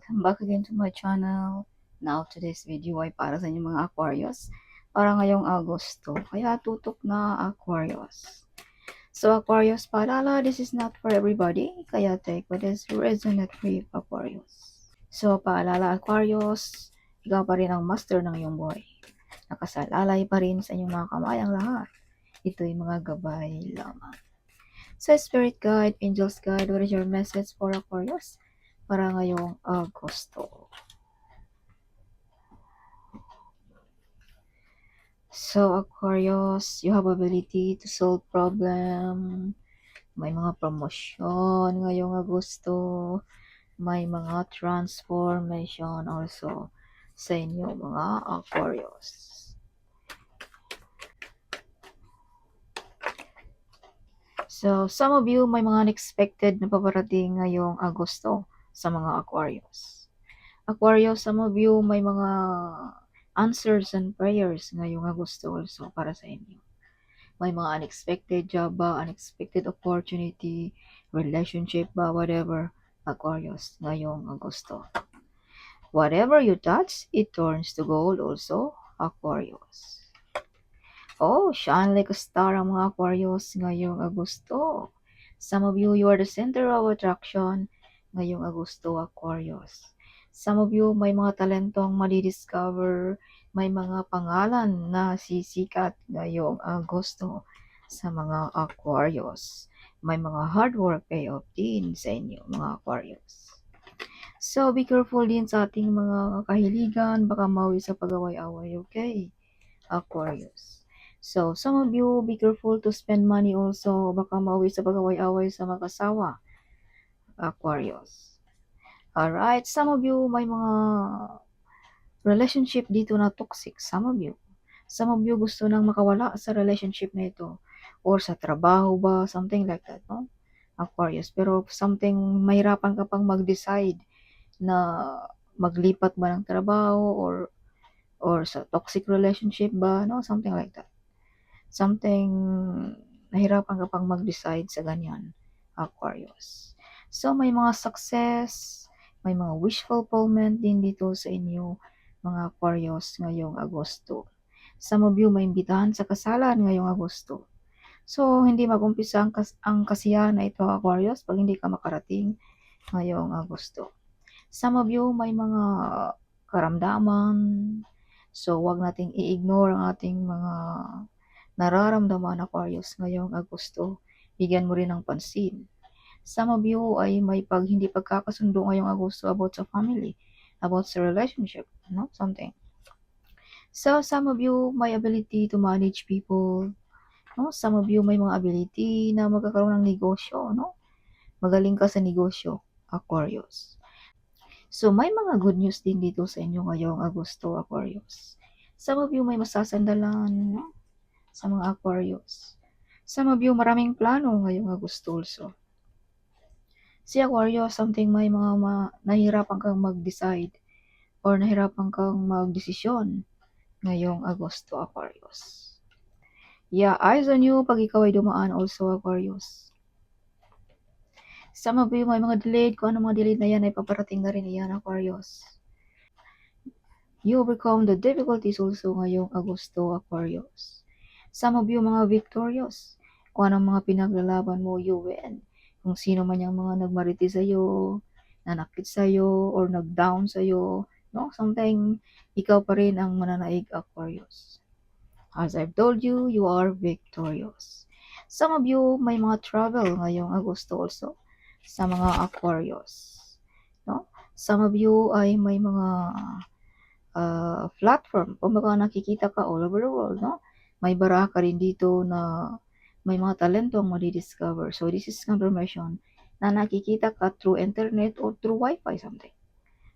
Welcome back again to my channel. Now, today's video ay para sa inyong mga Aquarius. Para ngayong Agosto. Kaya tutok na Aquarius. So, Aquarius, paalala, this is not for everybody. Kaya take what is resonate with Aquarius. So, paalala, Aquarius, ikaw pa rin ang master ng iyong buhay. Nakasalalay pa rin sa inyong mga kamay ang lahat. Ito'y mga gabay lamang. So, Spirit Guide, Angels Guide, what is your message for Aquarius? Para ngayong Agosto. So, Aquarius, you have ability to solve problem. May mga promosyon ngayong Agosto. May mga transformation also sa inyo mga Aquarius. So, some of you may mga unexpected na paparating ngayong Agosto sa mga Aquarius. Aquarius, some of you may mga answers and prayers ngayong Agosto also para sa inyo. May mga unexpected job ba, unexpected opportunity, relationship ba, whatever, Aquarius, ngayong Agosto. Whatever you touch, it turns to gold also, Aquarius. Oh, shine like a star ang mga Aquarius ngayong Agosto. Some of you, you are the center of attraction ngayong Agosto, Aquarius. Some of you, may mga talentong madidiscover, may mga pangalan na sisikat ngayong Agosto sa mga Aquarius. May mga hard work payoff din sa inyo, mga Aquarius. So, be careful din sa ating mga kahiligan, baka mawi sa pag-away-away, okay? Aquarius. So, some of you, be careful to spend money also, baka mawi sa pag-away-away sa mag-asawa, Aquarius. Alright, some of you, may mga relationship dito na toxic, some of you. Some of you gusto nang makawala sa relationship na ito, or sa trabaho ba, something like that, no? Aquarius, pero something, mahirapan ka pang mag-decide na maglipat ba ng trabaho, or sa toxic relationship ba, no? Something like that. Something, nahirapan ka pang mag-decide sa ganyan, Aquarius. So, may mga success, may mga wish fulfillment din dito sa inyo, mga Aquarius, ngayong Agosto. Some of you may imbitahan sa kasalan ngayong Agosto. So, hindi mag-umpisa ang kasiyahan na ito, Aquarius, pag hindi ka makarating ngayong Agosto. Some of you may mga karamdaman, so wag nating i-ignore ang ating mga nararamdaman, Aquarius, ngayong Agosto. Bigyan mo rin ng pansin. Some of you ay may hindi pagkakasundo ngayong Agosto about sa family, about sa relationship, no? Something. So, some of you may ability to manage people, no? Some of you may mga ability na magkakaroon ng negosyo, no? Magaling ka sa negosyo, Aquarius. So, may mga good news din dito sa inyo ngayong Agosto, Aquarius. Some of you may masasandalan, no? Sa mga Aquarius. Some of you maraming plano ngayong Agosto also. Si Aquarius, something may mga nahirapan kang mag-decide or nahirapan kang mag-desisyon ngayong Agosto, Aquarius. Yeah, eyes on you pag ikaw ay dumaan also, Aquarius. Some of you may mga delayed, kung ano mga delayed na yan ay paparating na rin yan, Aquarius. You overcome the difficulties also ngayong Agosto, Aquarius. Some of you mga victorious, kung anong mga pinaglalaban mo, you win. Kung sino man yung mga nagmariti sa'yo, nanakit sa'yo, or nag-down sa'yo, no? Something, ikaw pa rin ang mananaig, Aquarius. As I've told you, you are victorious. Some of you may mga travel ngayong Agosto also sa mga Aquarius, no? Some of you ay may mga platform, kumbaga nakikita ka all over the world, no? May baraha ka rin dito na may mga talentong madidiscover. So, this is confirmation na nakikita ka through internet or through wifi something.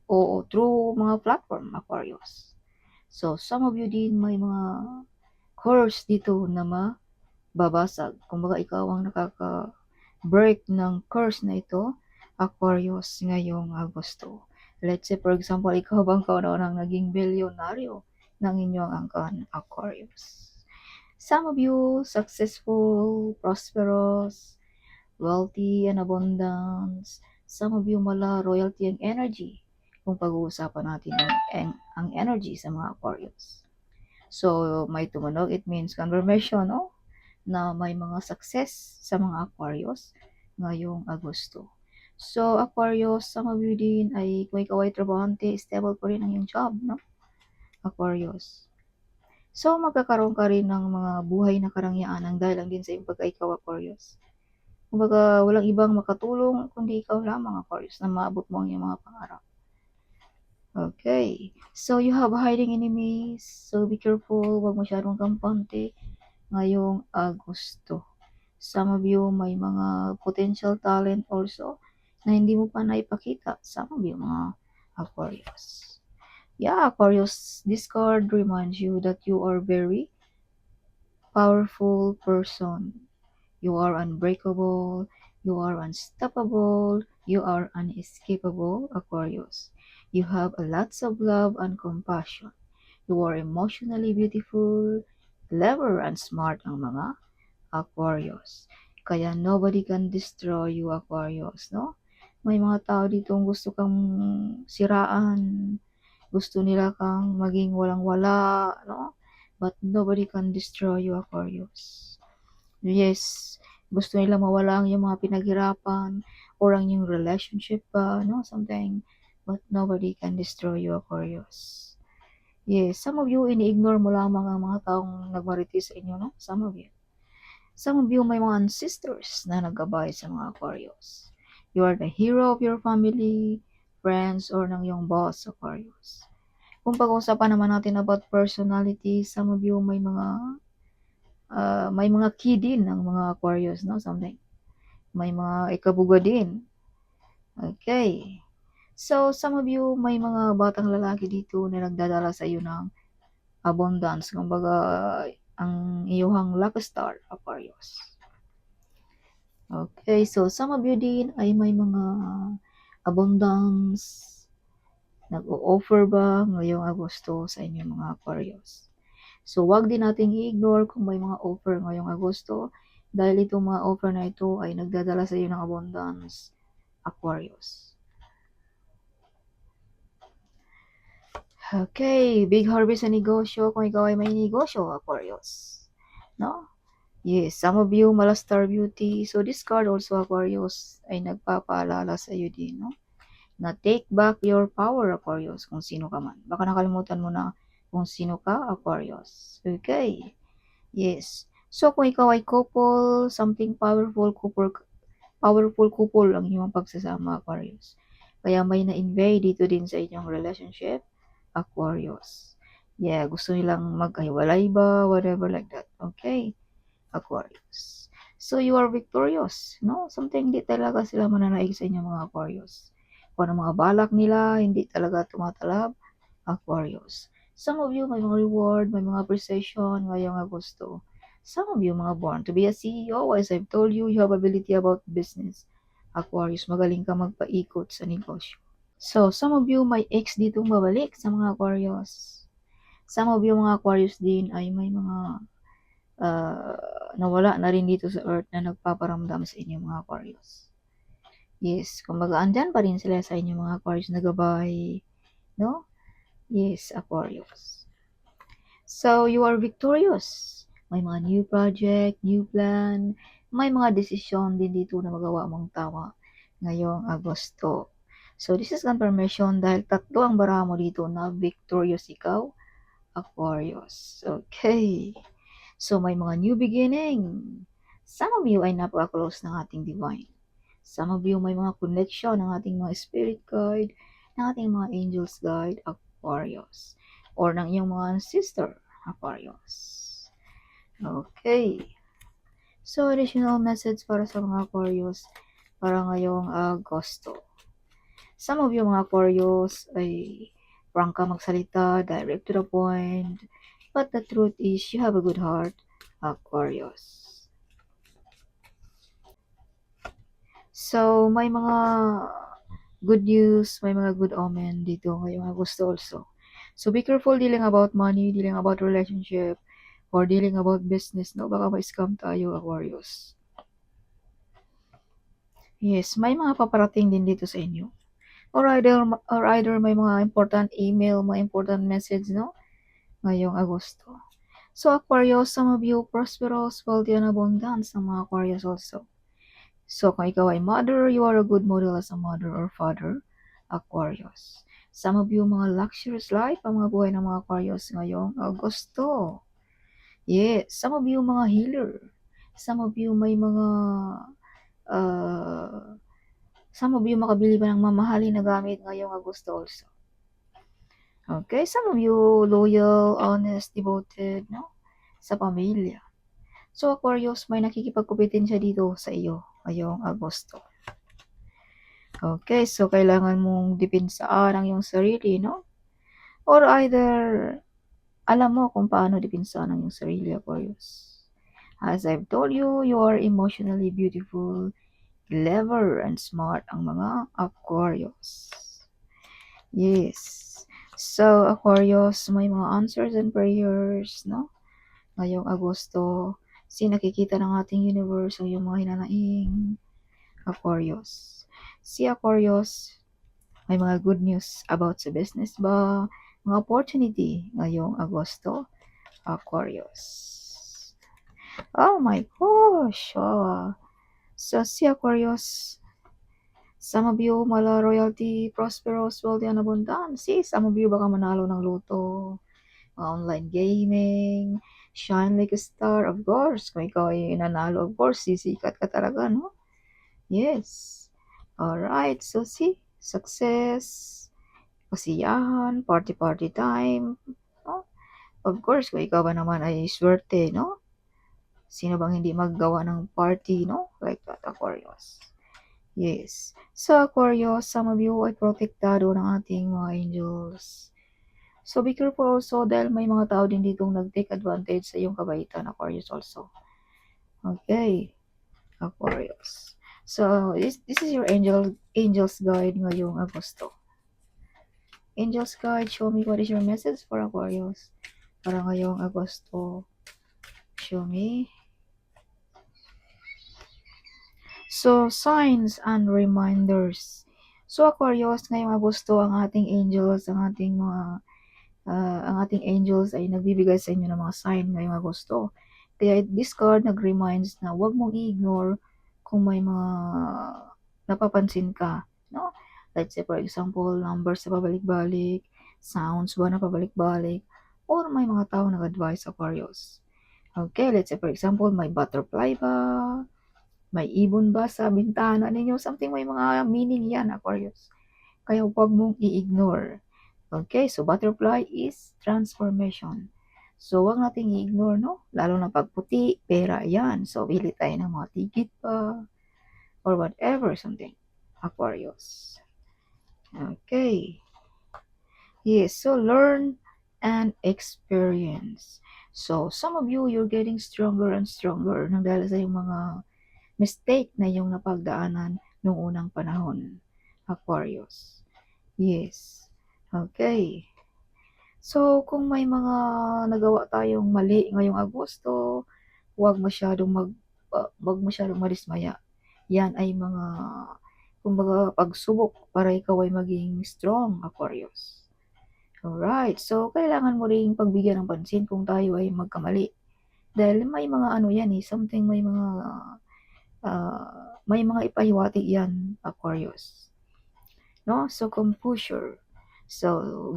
O through mga platform, Aquarius. So, some of you din may mga course dito na mababasag. Kumbaga, ikaw ang nakaka-break ng course na ito, Aquarius, ngayong Agosto. Let's say, for example, ikaw bang kauna-unang naging bilyonaryo ng inyong angkan, Aquarius. Some of you, successful, prosperous, wealthy, and abundance. Some of you, mala, royalty and energy kung pag-uusapan natin ang energy sa mga Aquarius. So, may tumunog, it means confirmation, no? Na may mga success sa mga Aquarius ngayong Agosto. So, Aquarius, some of you din ay kung ikaw ay trabahante, stable pa rin ang iyong job, no? Aquarius. So, magkakaroon ka rin ng mga buhay na karangyaan dahil lang din sa iyong pagka-ikaw, Aquarius. Kumbaga, walang ibang makatulong kundi ikaw lamang, Aquarius, na maabot mo ang iyong mga pangarap. Okay. So, you have hiding enemies. So, be careful. Huwag masyadong kampante ngayong Agosto. Some of you may mga potential talent also na hindi mo pa naipakita. Some of you mga Aquarius. Yeah, Aquarius, this card reminds you that you are very powerful person. You are unbreakable. You are unstoppable. You are unescapable, Aquarius. You have lots of love and compassion. You are emotionally beautiful, clever, and smart ang mga Aquarius. Kaya nobody can destroy you, Aquarius, no? May mga tao dito gusto kang siraan, gusto nila kang maging walang-wala, no? But nobody can destroy you, Aquarius. Yes, gusto nila mawala ang iyong mga pinaghirapan or ang iyong relationship ba, no? Something. But nobody can destroy you, Aquarius. Yes, some of you, ini-ignore mo lamang ang mga taong nagmarites sa inyo, no? Some of you. Some of you may mga ancestors na naggabay sa mga Aquarius. You are the hero of your family, friends, or ng iyong boss, Aquarius. Kung pag-uusapan naman natin about personality, some of you may mga key din ng mga Aquarius, no? Something. May mga ikabuga din. Okay. So, some of you may mga batang lalaki dito na nagdadala sa iyo ng abundance. Kumbaga, ang iyong lucky star, Aquarius. Okay, so some of you din ay may mga abundance nag-o-offer ba ngayong Agosto sa inyong mga Aquarius. So, wag din nating i-ignore kung may mga offer ngayong Agosto dahil itong mga offer na ito ay nagdadala sa iyo ng abundance, Aquarius. Okay, big harvest sa negosyo kung ikaw ay may negosyo, Aquarius. No? Yes, some of you malastar beauty. So, this card also, Aquarius, ay nagpapaalala sa iyo din, no? Na take back your power, Aquarius, kung sino ka man. Baka nakalimutan mo na kung sino ka, Aquarius. Okay. Yes. So, kung ikaw ay couple, something powerful couple ang iyong pagsasama, Aquarius. Kaya may na-invade dito din sa inyong relationship, Aquarius. Yeah, gusto nilang magkahiwalay ba, whatever like that. Okay, Aquarius. So, you are victorious, no? Something hindi talaga sila mananaig sa inyong mga Aquarius. Kung ano mga balak nila, hindi talaga tumatalab, Aquarius. Some of you may mga reward, may mga appreciation ngayong Agosto. Some of you mga born to be a CEO, as I've told you, you have ability about business. Aquarius, magaling ka magpaikot sa negosyo. So, some of you may ex ditong babalik sa mga Aquarius. Some of you mga Aquarius din ay may mga nawala na rin dito sa Earth na nagpaparamdam sa inyong mga Aquarius. Yes, kumbaga andyan pa rin sila sa inyong mga Aquarius na gabay, no? Yes, Aquarius. So, you are victorious. May mga new project, new plan, may mga desisyon din dito na magawa mong tama ngayong Agosto. So, this is confirmation dahil tatlo ang bara mo dito na victorious ikaw, Aquarius. Okay. So, may mga new beginning. Some of you ay napaka-close ng ating divine. Some of you may mga connection ng ating mga spirit guide, ng ating mga angels guide, Aquarius. Or ng iyong mga ancestor, Aquarius. Okay. So, additional message para sa mga Aquarius para ngayong Agosto. Some of you mga Aquarius ay frank ka magsalita, direct to the point. But the truth is, you have a good heart, Aquarius. So, may mga good news, may mga good omen dito ngayong Agosto also. So, be careful dealing about money, dealing about relationship, or dealing about business, no? Baka ma-scam tayo, Aquarius. Yes, may mga paparating din dito sa inyo. or either may mga important email, mga important message, no? Ngayong Agosto. So, Aquarius, some of you prosperous, wealthy, and abundant sa mga Aquarius also. So, kung ikaw ay mother, you are a good model as a mother or father, Aquarius. Some of you, mga luxurious life, ang mga buhay ng mga Aquarius ngayong Agosto. Yes, some of you, mga healer. Some of you, may mga, some of you, makabili ba ng mamahalin na gamit ngayong Agosto also. Okay, some of you, loyal, honest, devoted, no? Sa pamilya. So, Aquarius, may nakikipagkupitin siya dito sa iyo ngayong Agosto. Okay, so kailangan mong depinsaan ang iyong sarili, no? Or either, alam mo kung paano depinsaan ang iyong sarili, Aquarius. As I've told you, you are emotionally beautiful, clever, and smart ang mga Aquarius. Yes. So, Aquarius, may mga answers and prayers, no? Ngayong Agosto, nakikita ng ating universe ang iyong mga hinanaing, Aquarius. Si Aquarius, may mga good news about sa business ba, mga opportunity ngayong Agosto, Aquarius. Oh my gosh! Oh. So, si Aquarius, some of you, mala royalty, prosperous, wealthy, and abundant. Some of you baka manalo ng loto, online gaming, shine like a star, of course. Kung ikaw ay nanalo, of course, sisikat ka talaga, no? Yes. Alright, so success, kasiyahan, party time, no? Of course, kung ikaw ba naman ay swerte, no? Sino bang hindi maggawa ng party, no? Like that, Aquarius. Yes. So, Aquarius, some of you ay protektado ng ating mga angels. So, be careful also dahil may mga tao din ditong nag-take advantage sa iyong kabaitan, Aquarius also. Okay, Aquarius. So, this is your angel's guide ngayong Agosto. Angel's guide, show me what is your message for Aquarius para ngayong Agosto. Show me. So, signs and reminders. So, Aquarius, ngayong Agosto, ang ating angels, ang ating angels ay nagbibigay sa inyo ng mga sign ngayong Agosto. Kaya this card nag-reminds na huwag mong i-ignore kung may mga napapansin ka, no? Let's say, for example, numbers na pabalik-balik, sounds ba na pabalik-balik, or may mga tao nag-advise, Aquarius. Okay, let's say, for example, may butterfly ba, may ibon ba sa bintana ninyo, something, may mga meaning yan, Aquarius. Kaya huwag mong i-ignore. Okay, so butterfly is transformation. So, huwag nating i-ignore, no? Lalo na pag puti, pera, yan. So, bili tayo ng mga ticket pa, or whatever, something. Aquarius. Okay. Yes, so learn and experience. So, some of you, you're getting stronger and stronger nang dahil sa yung mga mistake na yung napagdaanan noong unang panahon, Aquarius. Yes. Okay. So, kung may mga nagawa tayong mali ngayong Agosto, huwag masyadong madismaya. Yan ay mga, kumbaga, pagsubok para ikaw ay maging strong, Aquarius. Alright, so kailangan mo ring pagbigyan ng pansin kung tayo ay magkamali. Dahil may mga yan something, may mga ipahiwatig yan, Aquarius. No? So, composure. So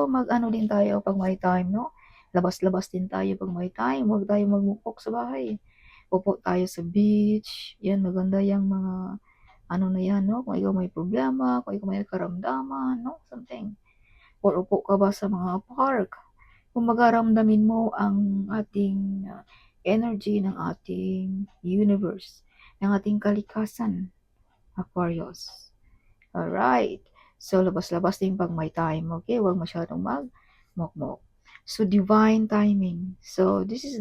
mag-ano din tayo pag may time, no? Labas-labas din tayo pag may time. Huwag tayo magmukok sa bahay. Upo tayo sa beach. Yan, maganda yung mga, na yan, no? Kung ikaw may problema, kung ikaw may karamdaman, no? Something. Or upo ka ba sa mga park. Kung magaramdamin mo ang ating energy ng ating universe, ng ating kalikasan, Aquarius. Alright. So, labas-labas din pag may time. Okay? Huwag masyadong mag-mok-mok. So, divine timing. So, this is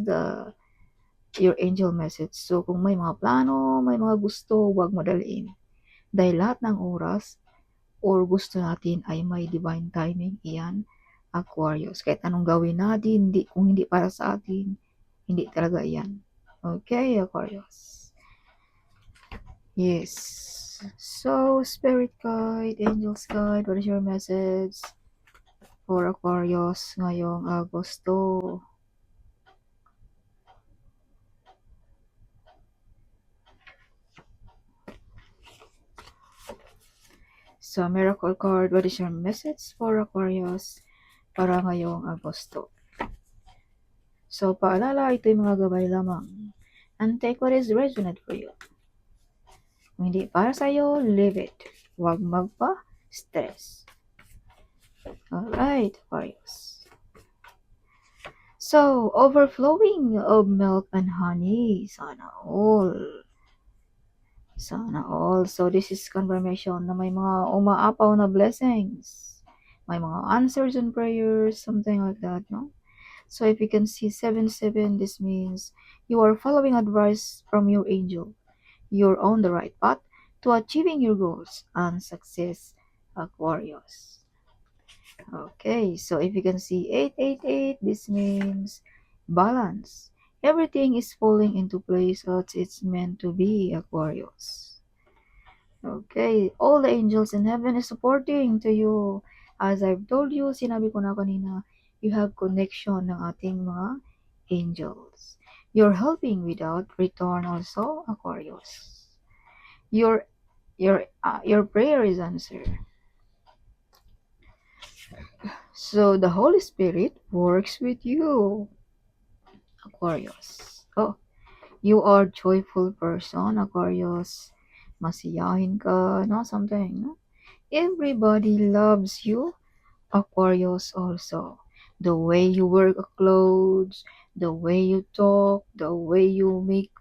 your angel message. So, kung may mga plano, may mga gusto, huwag madaliin. Dahil lahat ng oras or gusto natin ay may divine timing. Iyan, Aquarius. Kahit anong gawin natin, kung hindi para sa atin, hindi talaga iyan. Okay, Aquarius. Yes. So, Spirit Guide, Angels Guide, what is your message for Aquarius ngayong Agosto? So, Miracle card, what is your message for Aquarius para ngayong Agosto? So, paalala, ito yung mga gabay lamang. And take what is resonant for you. Kung hindi para sa'yo, leave it. Huwag magpa-stress. Alright, Aquarius. So, overflowing of milk and honey. Sana all. Sana all. So, this is confirmation na may mga umaapaw na blessings. May mga answers and prayers, something like that, no? So, if you can see 7-7, this means you are following advice from your angel. You're on the right path to achieving your goals and success, Aquarius. Okay, so if you can see 888, this means balance. Everything is falling into place as it's meant to be, Aquarius. Okay, all the angels in heaven is supporting to you. As I've told you, sinabi ko na kanina, you have connection ng ating mga angels. You're helping without return also, Aquarius. Your your prayer is answered. So the Holy Spirit works with you, Aquarius. Oh, you are joyful person, Aquarius. Masiyahin ka, no? Something, no? Everybody loves you, Aquarius also. The way you wear clothes, the way you talk, the way you make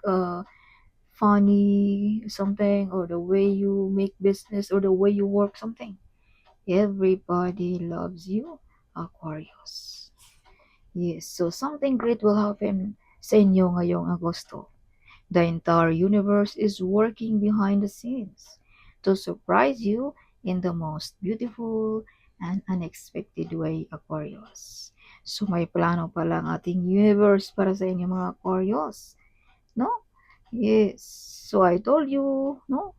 funny something, or the way you make business, or the way you work something. Everybody loves you, Aquarius. Yes, so something great will happen sa inyo ngayong Agosto. The entire universe is working behind the scenes to surprise you in the most beautiful and unexpected way, Aquarius. So may plano pala ang ating universe para sa inyo mga Aquarius, no? Yes. So I told you, no?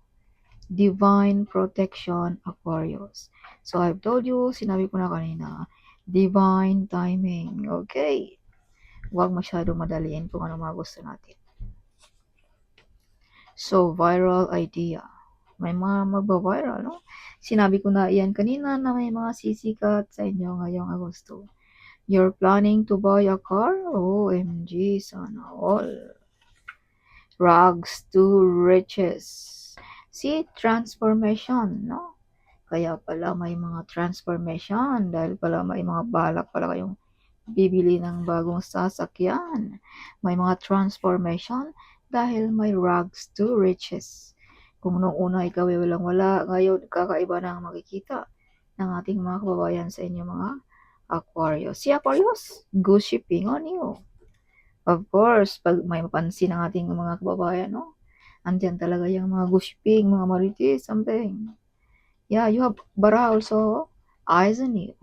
Divine protection, Aquarius. So I've told you, sinabi ko na kanina, divine timing. Okay. Huwag masyadong madaliin kung ano mga gusto natin. So, viral idea. May mga magba-viral, no? Sinabi ko na iyan kanina na may mga sisikat sa inyo ngayong Agosto. You're planning to buy a car? OMG, sana all. Rags to riches. See, transformation, no? Kaya pala may mga transformation dahil pala may mga balak pala kayong bibili ng bagong sasakyan. May mga transformation dahil may rags to riches. Kung noong una ikaw ay walang-wala, ngayon kakaiba na ang makikita ng ating mga kababayan sa inyo mga Aquarius. Si Aquarius, goose shipping on you. Of course, pag may mapansin ang ating mga kababayan, no? Andyan talaga yung mga goose shipping, mga marites, something. Yeah, you have Bara also, eyes on you.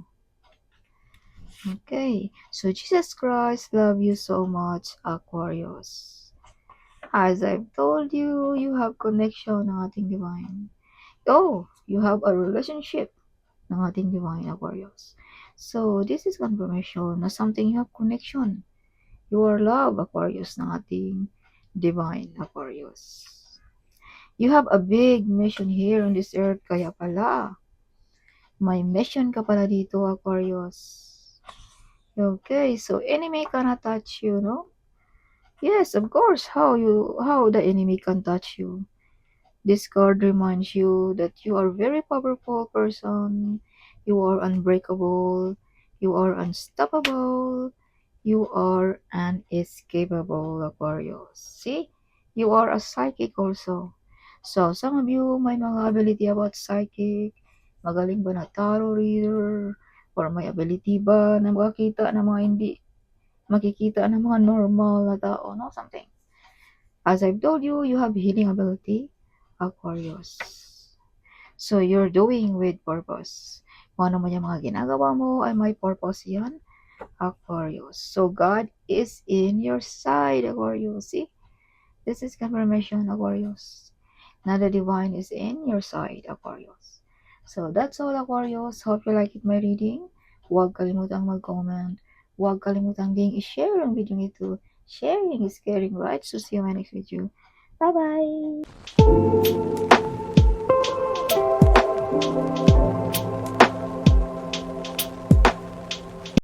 Okay, so Jesus Christ love you so much, Aquarius. As I've told you, you have connection ng ating divine. Oh, you have a relationship ng ating divine, Aquarius. So, this is confirmation na something you have connection. You are love, Aquarius, ng ating divine, Aquarius. You have a big mission here on this earth, kaya pala, may mission ka pala dito, Aquarius. Okay, so enemy cannot touch you, no? Yes, of course. How the enemy can touch you? This card reminds you that you are very powerful person. You are unbreakable. You are unstoppable. You are unescapable, Aquarius. See? You are a psychic also. So, some of you may mga ability about psychic. Magaling ba na tarot reader? Or may ability ba na makakita ng mga hindi makikita ng mga normal na tao, no? Something. As I've told you, you have healing ability, Aquarius. So, you're doing with purpose. Kung ano man yung mga ginagawa mo ay may purpose yan, Aquarius. So, God is in your side, Aquarius. See? This is confirmation, Aquarius. na the divine is in your side, Aquarius. So that's all, Aquarius. Hope you like it, my reading. Huwag kalimutang mag-comment. Huwag kalimutang ding i-share ang video ito. Sharing is caring, right? So see you in my next video. Bye-bye!